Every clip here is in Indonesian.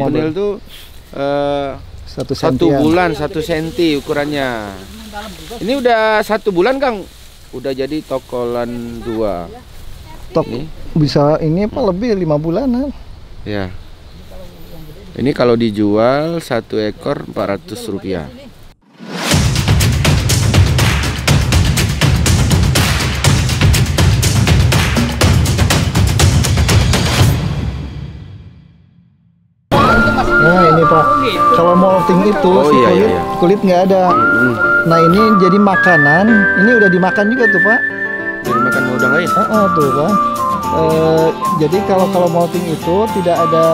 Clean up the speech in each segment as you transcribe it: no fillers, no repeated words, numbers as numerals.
Model tuh satu bulan 1 senti ukurannya. Ini udah 1 bulan Kang, udah jadi tokolan 2. Ini bisa ini apa lebih 5 bulanan. Ya. Ini kalau dijual 1 ekor Rp400. Nah ini Pak, kalau molting itu kulit nggak ada. Nah ini jadi makanan, ini udah dimakan juga tuh Pak. Jadi makan udang lain? Tuh kan. Jadi kalau molting itu tidak ada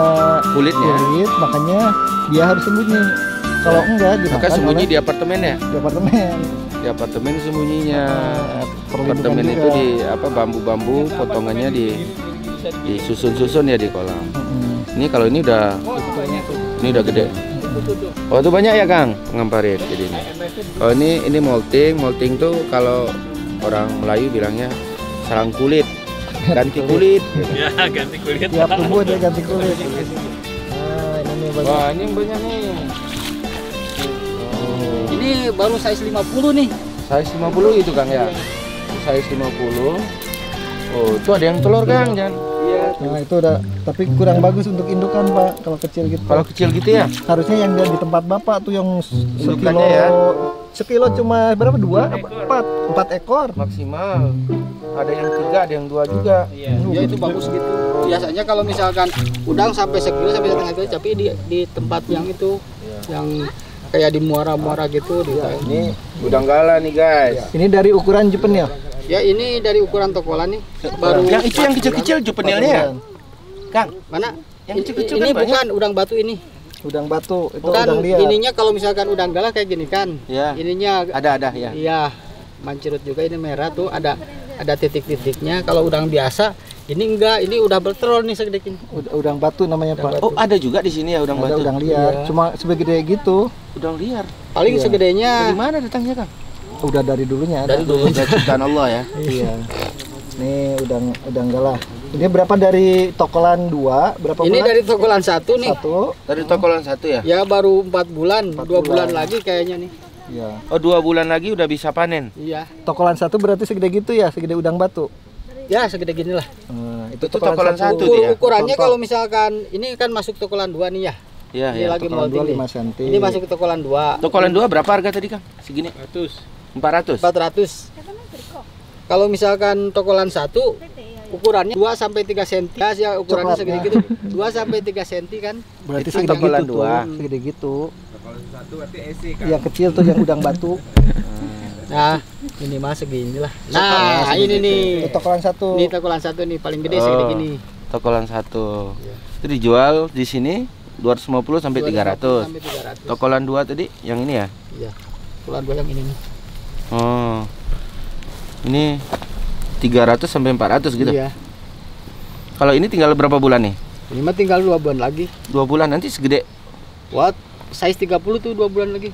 kulitnya, makanya dia harus sembunyi. Kalau enggak dimakan. Maka sembunyi di apartemen ya? Di apartemen. Di apartemen sembunyinya. Apartemen juga. Itu di apa bambu-bambu potongannya disusun-susun ya di kolam. Ini kalau ini udah gede. Oh itu banyak ya Kang pengamparit jadi ini. Oh ini molting tuh kalau orang Melayu bilangnya sarang kulit, ganti kulit. Ya ganti kulit. Tiap tumbuh dia ganti kulit. Wah ini banyak nih. Ini baru size 50 nih. Size 50 itu Kang ya. Size 50. Oh itu ada yang telur Kang jangan. Nah itu udah, tapi kurang bagus untuk indukan Pak, kalau kecil gitu. Kalau kecil gitu ya? Harusnya yang di tempat Bapak tuh yang sekilo ya? Sekilo cuma berapa? 4 ekor maksimal. Ada yang 3, ada yang 2 juga. Ya itu bagus gitu. Biasanya kalau misalkan udang sampai sekilo sampai setengah kilo, tapi di tempat yang itu yang kayak di muara-muara gitu. Ini udang gala nih guys. Ini dari ukuran juvenil. Ya ini dari ukuran tokolan nih. Baru yang itu yang kecil-kecil juvenilnya ya? Kang, mana? Yang kecil-kecil ini kan bukan udang batu ini. Udang batu itu bukan, udang liar. ininya kalau misalkan udang galah kayak gini kan. Ya. Ininya ada ya. Iya. Mancurut juga ini merah tuh ada titik-titiknya. Kalau udang biasa ini enggak, ini udah bertelur nih segede ini. Udang batu namanya Pak. Oh, ada juga di sini ya udang batu. Udang liar, cuma segede gitu. Udang liar. Paling segedenya. Dari mana datangnya Kang? Udah dari dulunya ada. Dari dulu ciptaan Allah ya. Iya. Nih udang galah. Ini berapa dari tokolan 2? Berapa ini bulan? dari tokolan 1 nih. Dari tokolan 1 ya? Ya baru 4 bulan, 2 bulan lagi kayaknya nih. Iya. Oh 2 bulan lagi udah bisa panen? Iya. Tokolan 1 berarti segede gitu ya, segede udang batu? Ya segede gini lah. Itu tokolan 1 dia? Ukurannya kalau misalkan ini kan masuk tokolan 2 nih ya. Iya, ini lagi molting 5 cm. Ini masuk ke tokolan 2. Tokolan 2 berapa harga tadi Kang? Segini? 400. Kalau misalkan tokolan 1 ukurannya 2 sampai 3 cm ya, ukurannya segede gitu. 2 sampai 3 cm kan. Berarti itu segede tokolan gitu 2. Segede gitu. Tokolan 1 berarti EC kan. Yang kecil tuh yang udang batu. Nah, ini mah segini lah. Nah, ini nih. Itu tokolan 1. Ini tokolan 1 nih paling gede segede gini. Tokolan 1. Itu dijual di sini 250 sampai 300. Tokolan 2 tadi yang ini ya? Iya. Tokolan 2 yang ini nih. Oh. Ini 300 sampai 400 gitu. Iya. Kalau ini tinggal berapa bulan nih? Ini mah tinggal 2 bulan lagi. 2 bulan nanti segede. What? Size 30 tuh 2 bulan lagi.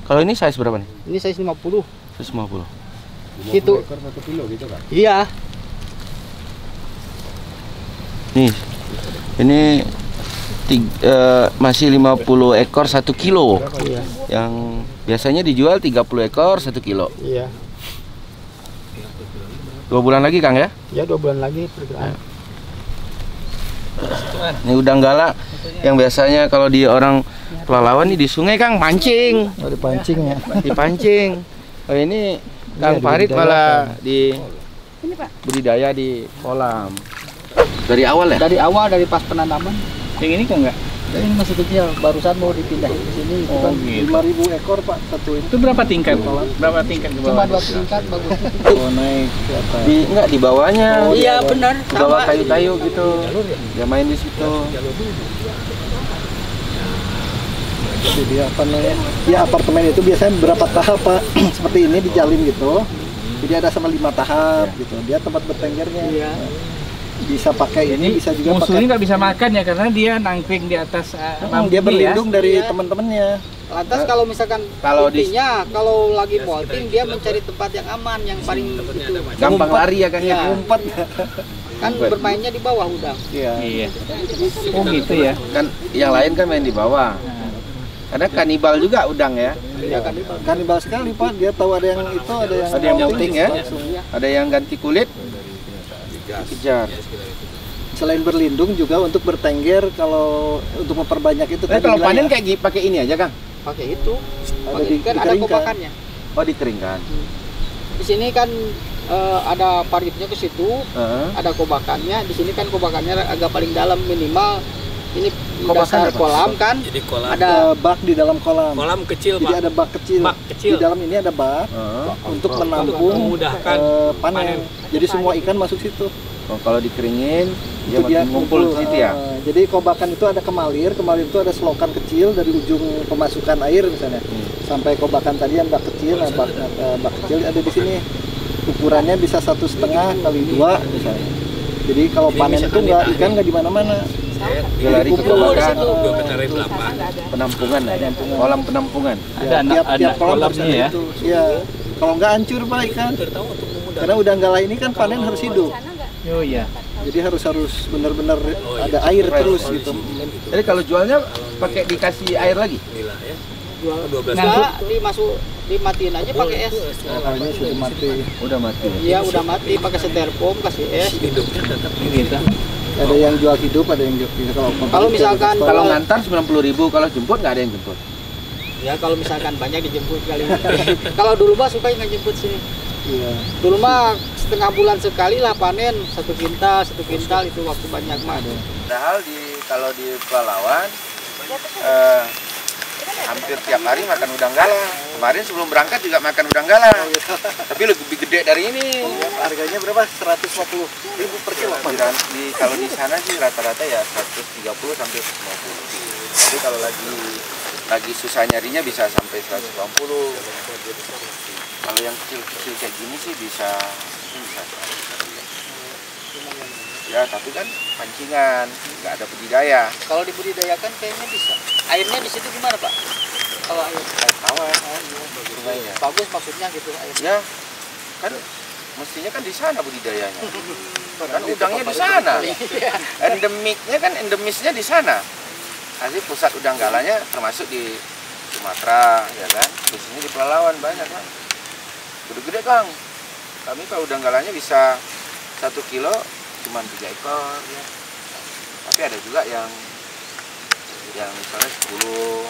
Kalau ini size berapa nih? Ini size 50. 150. Gitu. Ekor 1 kilo gitu kan? Iya. Nih. Ini masih 50 ekor 1 kilo. Iya. Yang biasanya dijual 30 ekor 1 kilo. Iya. 2 bulan lagi Kang ya? Ya 2 bulan lagi perkiraan. Ini udang gala yang biasanya kalau di orang pelalawan nih di sungai Kang mancing. Oh, dipancing ya. Dipancing. Oh ini Kang Farid malah di budidaya di kolam. Dari awal ya? Dari awal, dari pas penanaman. Yang ini kok enggak? Ini masih kecil, barusan mau dipindahin ke sini. Oh, gitu. 5.000 ekor Pak satu Itu berapa tingkat? Berapa tingkat ke Cuma bawah? 2 tingkat bagus. Oh, naik ke atas. Enggak di bawahnya. Iya benar. Di bawah kayu-kayu gitu. Dia main di situ. Jadi apa namanya? Ya apartemen itu biasanya berapa tahap Pak? Seperti ini dijalin gitu. Jadi ada sama 5 tahap gitu. Dia tempat bertenggernya. Iya. Bisa pakai ini, bisa juga musuhnya pakai. nggak bisa makan ya karena dia nangkring di atas bambu Dia berlindung dari Iya. teman-temannya. Lantas kalau misalkan Kalau intinya kalau lagi molting dia mencari tempat yang aman, yang paling itu. Gampang lari ya Kang ya. Iya. Ngumpet. Kan bermainnya di bawah udang. Iya. Iya. Oh gitu ya. Kan yang lain kan main di bawah. Karena kanibal juga udang ya. Iya kan. Kanibal sekali Pak, dia tahu ada yang itu, Ada yang penting ya. langsung. Ada yang ganti kulit, dikejar. Selain berlindung juga untuk bertengger kalau untuk memperbanyak itu. Nah, tadi kalau bilang panen ya, kayak pakai ini aja, Kang. Pakai itu. Ada Pakai kan ada dikeringkan. kobakannya. Oh, dikeringkan. Di sini kan ada paritnya ke situ, Heeh. ada kobakannya. Di sini kan kobakannya agak paling dalam, minimal ini Kobakan dasar apa? kolam kan. Jadi kolam Ada bak di dalam kolam. kolam kecil Jadi Pak. ada bak kecil. Bak kecil. Di dalam ini ada bak Heeh. untuk menampung memudahkan panen. Jadi semua ikan masuk situ. Oh, kalau dikeringin dia Itu dia makin ngumpul di situ ya. Jadi kobakan itu ada kemalir itu ada selokan kecil dari ujung pemasukan air misalnya sampai kobakan tadi yang bak kecil, nah, bak kecil ada di sini. Ukurannya bisa 1,5 kali 2 misalnya. Jadi kalau panen itu ikan nggak di mana-mana. Dia lari ke Dikumpul di kobakan. situ. 2,8 Penampungan ya. Kolam penampungan. Ada anak kolamnya ya. Itu. Iya. Kalau nggak hancur Pak ikan. Karena udanggala ini kan panen harus hidup. Oh iya. Jadi harus benar-benar ada air terus gitu. Jadi kalau jualnya pakai dikasih air lagi? inilah ya. Jual 12 enggak dimatiin aja pakai es. Nah, ini sudah mati. Udah mati. Iya udah mati, pakai styrofoam kasih es. hidupnya tetap Gitu. Ada yang jual hidup, ada yang jual Kalau misalkan Kalau ngantar 90.000, kalau jemput nggak ada yang jemput. ya kalau misalkan banyak dijemput kali. Kalau dulu mah suka nggak jemput sini. iya. Dulu mah setengah bulan sekali lah panen, 1 kintal itu waktu banyak mah. Padahal kalau di Pelalawan hampir tiap hari makan udang galah. Kemarin sebelum berangkat juga makan udang galah. Tapi lebih gede dari ini. Harganya berapa? 150.000 per kilo. Kalau di sana sih rata-rata ya 130 sampai 150. Tapi kalau lagi susah nyarinya bisa sampai 180. Kalau yang kecil-kecil kayak gini sih bisa. Ya tapi kan pancingan, nggak ada budidaya. Kalau dibudidayakan kayaknya bisa. Airnya di situ gimana Pak? Kalau air Tawar, sungainya. bagus maksudnya gitu airnya. Ya, kan mestinya kan di sana budidayanya. Kan udangnya di sana. Endemisnya di sana. Nanti pusat udang galanya termasuk di Sumatera, ya kan. Biasanya di Pelalawan banyak kan. Gede-gede Kang. Kami kalau udang galanya bisa 1 kilo cuma 3 ekor. Ya. Tapi ada juga yang misalnya 10,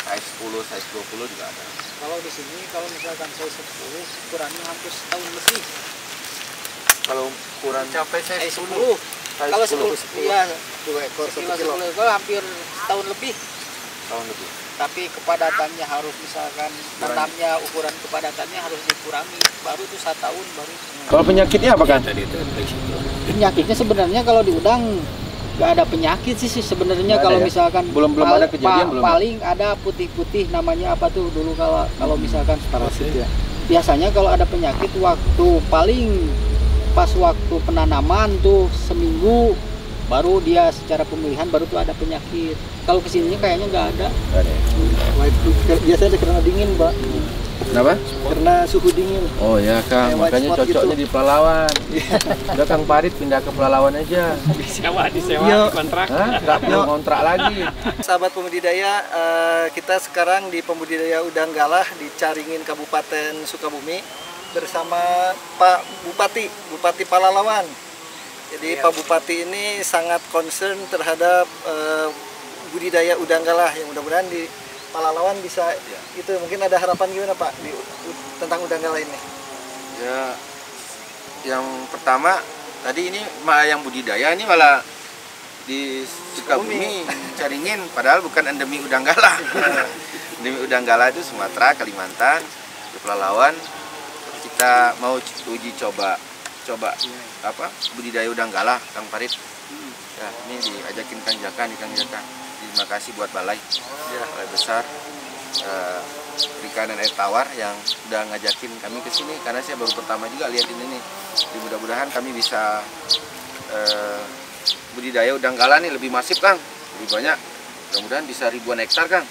size 10, size 20 juga ada. Kalau di sini kalau misalkan size 10 ukurannya hampir setahun lebih. Kalau ukuran Capai Size 10. Kalau 10 iya 2 ekor 1 kilo. 10 ekor hampir setahun lebih. tahun lebih. Tapi kepadatannya harus misalkan tanamnya ukuran kepadatannya harus dikurangi. Baru itu 1 tahun baru. Kalau penyakitnya apa kan? tadi itu Penyakitnya sebenarnya kalau di udang nggak ada penyakit sih sebenarnya. Nggak ada kalau ya? misalkan Belum ada kejadian belum? paling ada putih-putih namanya apa tuh dulu kalau misalkan Parasit ya. biasanya kalau ada penyakit waktu paling pas waktu penanaman tuh seminggu baru dia secara pemilihan baru tuh ada penyakit. Kalau kesininya kayaknya nggak ada. Nggak ada ya? Biasanya ada karena dingin, Pak. Kenapa? Karena suhu dingin. Oh ya Kang, Kayak white makanya spot cocoknya gitu. di Pelalawan. Udah Kang Parit pindah ke Pelalawan aja. disewa Iya. kontrak. Hah? Nggak perlu kontrak lagi. Sahabat pembudidaya, kita sekarang di pembudidaya udang galah di Caringin, Kabupaten Sukabumi bersama Pak Bupati Pelalawan. Jadi Pak Bupati ini sangat concern terhadap budidaya udang galah yang mudah-mudahan di Pelalawan bisa itu. Mungkin ada harapan gimana Pak tentang udang galah ini? Ya, yang pertama tadi ini yang budidaya ini malah di Sukabumi, Caringin, padahal bukan endemi udang galah. Endemi udang galah itu Sumatera, Kalimantan, di Pelalawan. Kita mau uji coba apa budidaya udang galah, Kang Farid. Ya, ini diajakin Kang Jaka, terima kasih buat balai, balai besar perikanan air tawar yang udah ngajakin kami ke sini karena saya baru pertama juga lihat ini nih. Mudah-mudahan kami bisa budidaya udang galah nih lebih masif Kang, lebih banyak. Mudah-mudahan bisa ribuan hektar Kang.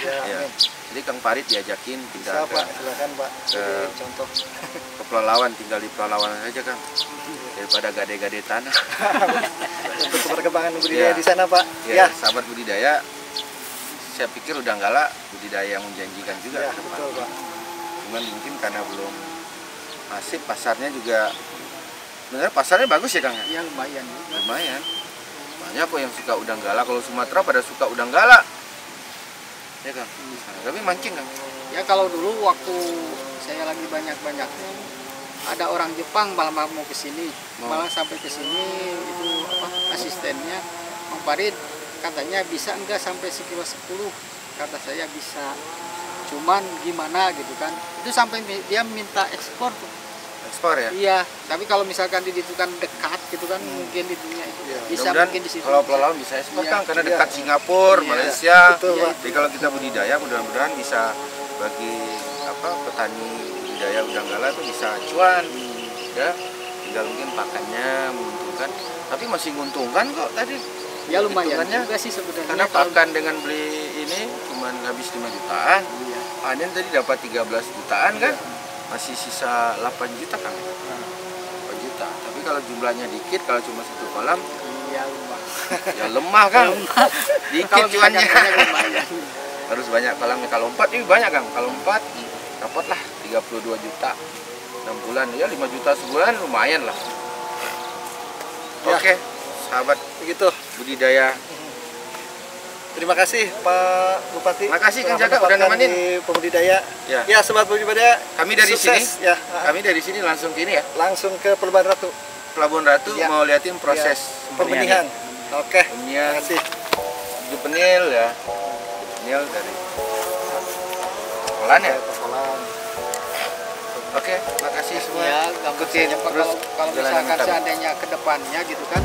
Ya. Jadi Kang Farid diajakin Bisa pindah Pak, silakan Pak. Jadi contoh. ke Pelalawan, tinggal di Pelalawan aja Kang. Daripada gade-gade tanah. Untuk perkembangan budidaya Ya. di sana Pak. Ya, sahabat budidaya, saya pikir Udanggala budidaya yang menjanjikan juga Ya, ke depan. betul Pak. Cuman mungkin karena belum masif, pasarnya juga sebenarnya pasarnya bagus ya Kang ya? Ya lumayan. Lumayan. Banyak kok yang suka Udanggala. Kalau Sumatera pada suka Udanggala. Ya Kang. Nah, tapi mancing Kang. Ya kalau dulu waktu saya lagi banyak-banyaknya, ada orang Jepang malah mau ke sini, malah sampai ke sini itu asistennya Bang Farid katanya bisa enggak sampai sekilo 10, kata saya bisa, cuman gimana gitu kan, itu sampai dia minta ekspor tuh. Ekspor ya. Iya, tapi kalau misalkan di situ kan dekat gitu kan, mungkin di dunia itu bisa Mudah-mudahan mungkin di situ. kalau Pelalawan bisa ekspor Iya, Kang, karena iya. dekat Singapura, Iya. Malaysia. Betul, Pak. Jadi kalau kita budidaya, mudah-mudahan bisa bagi petani budidaya Udanggala itu bisa cuan, ya. Tinggal mungkin pakannya menguntungkan, tapi masih menguntungkan kok tadi. Ya lumayan Hitungannya, juga sih sebenarnya. karena kalau- pakan dengan beli ini cuma habis 5 jutaan, Iya. panen tadi dapat 13 jutaan kan, masih sisa 8 juta kan. 8 juta. Tapi kalau jumlahnya dikit, kalau cuma satu kolam, Iya lumayan. ya lemah kan. Dikit Kalau misalkan cuannya. banyak, lumayan. Harus banyak kolamnya. Kalau 4 ini banyak Kang. Kalau 4 dapatlah 32 juta 6 bulan, ya 5 juta sebulan lumayan lah. Ya. Oke, sahabat Begitu. budidaya. Terima kasih Pak Bupati. Makasih, Kang telah Jaka, udah menempatkan nemenin. di pembudidaya. Ya. Ya, sobat budidaya. Kami dari sukses. sini. Ya. Kami dari sini langsung ke ini ya. Langsung ke Pelabuhan Ratu. Pelabuhan Ratu Ya. mau liatin proses Pembenihan. Oke. Pembenihan. Terima kasih. Itu penil ya. Penil dari Polan ya. Kolam. Oke, makasih semua. Ya, Ikutin gampang saja Pak, terus kalau jalanan misalkan kami. seandainya ke depannya gitu kan,